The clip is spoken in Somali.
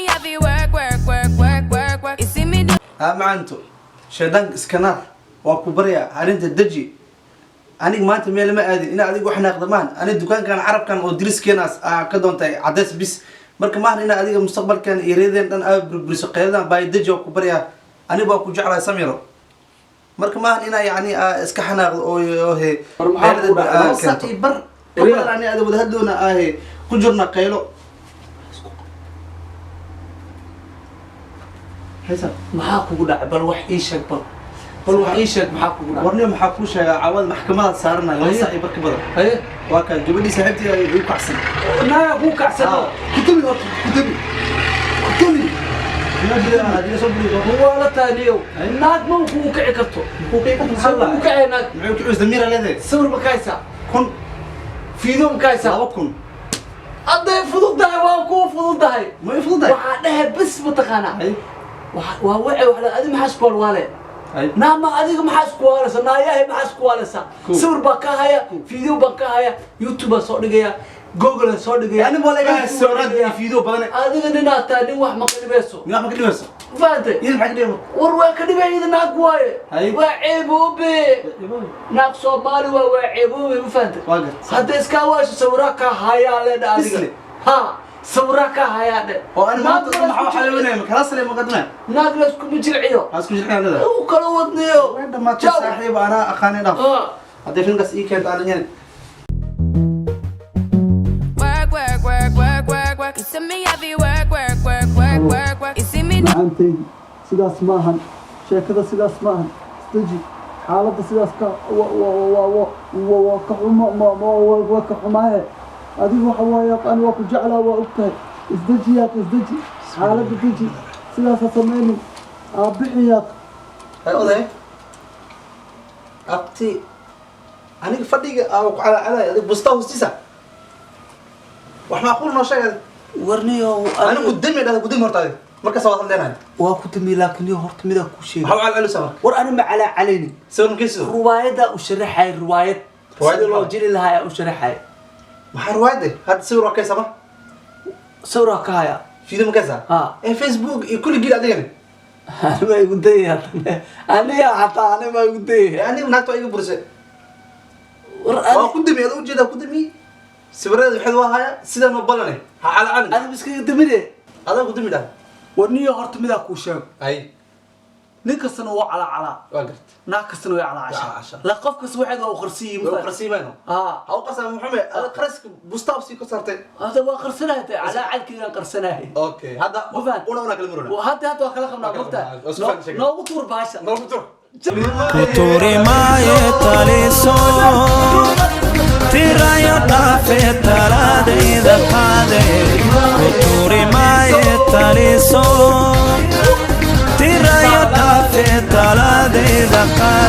me heavy work. You see me do. macanto shaydaanka iskanaar waa ku baryaa arrinta deji aniga maanta meel ma aadin ina adigu wax naaqdamaan aniga dukaankan carabkan oo diriskeenaas ka doontay cadays bis marka maahan ina adiga mustaqbalkan iyo reedeen dhan aa burburiso qeydadan baa deji waa ku baryaa aniga waa ku jeclaa samiro marka maahan ina yani iska xanaaqdo oo he saqi bar qabal ani adiga wada hadloona he ku jirna qaylo haysa maxaa kugu dhacay bal wax ii sheeg bal wax ii sheeg maxaa kugu dhacay warniyo maxaa ku sheegaa caawad maxkamada saaranayo laba saac barka badan haye waa ka gabadhii saaxiibtii ay u kacsan naaga ku kacsano kutumi adiga soo buri waa la taaniyo naag ma ku kici karto ku kacay naag muxuu ku isdamira leedahay sawir ma kaysa kun fiido ma kaysa 2,000 aday fududahay waa ku fududahay ma fududahay waxa dhahay bas ma taqaana waa wacay wax adi maxaa isku walaale ay naama adiga maxaa isku waalasa naayahay maxaa isku waalasa sawir baa ka haya fiido baa ka haya youtube soo dhigaya google soo dhigaya ani walaga sawirad iyo fiido badan adiga nina taa nin wax ma qalibeeso nin wax ma qalibeeso faantay yidin maxaa qalibeeso war waa ka dhibayida naag waaye waa ceeboobe naag Soomaali waa ceeboobe ma faantay hadda iska waasho sawira ka haya leeda adiga ha sawira ka haya de oo ani maanta maxaa xalawinay ma kala salay ma qadna naag la isku bijilciyo asku jirxanada oo kala wadniyo wada ma saaxiib ana aqaani dhaf hadda filmkaas ii keenta aan Work. You see me heavy work. You see me do. macaantaydi sidaas maahan sheekada sidaas maahan isdeji xaaladda sidaas ka waa ka xumo waa ka xumaaye adigu waxa waaye ani waa ku jeclaa waa ogtahay isdeji yaaq isdeji xaaladda deji sidaasa samaynin aabixi yaaq hay oday abti aniga fadhiga ku calacalay adiga busta hoostiisa wax macquul noo sheegay warniyo anigu gudami horta adiga markaas waa hadleenahay waa ku timi laakiin iyo horta mida ku sheegay maxaa calacalo samar war ana ma cala calayni sawirkiisu ruwaayada u sharaxay ruwaayad loo jiri lahaa u sharaxay maxaa ruwaayada had sawir waa kaysama sawir ka haya fiido makaysa ee facebook iyo kulli gil adigana ana ma igu dayay aniga hataa ana ma igu dayay aniga naagto iga bursay waa ku dami aad u jeedaa ku dami sawirada waxay waa haya sida ma balane ha calacalin ana miskiga damire adaa ku dami daa warniyo horta mida ku sheeg ay nin kastana waa cala waa gart naag kastana waa cala casha la qof kasta waxay u qarsiin waa qarsiimayno ha u qasam muxumed ala qaraska bustaab si ku sartay hada waa qarsanahay cala calkiga qarsanahay okay hada una kala muruna hada waa kala qabnaa qofta noogu tuur baasha noogu tuur Kuturi maye taliso Tirayo dafe talade da pade Kuturi maye taliso Tirayo dafe talade da pade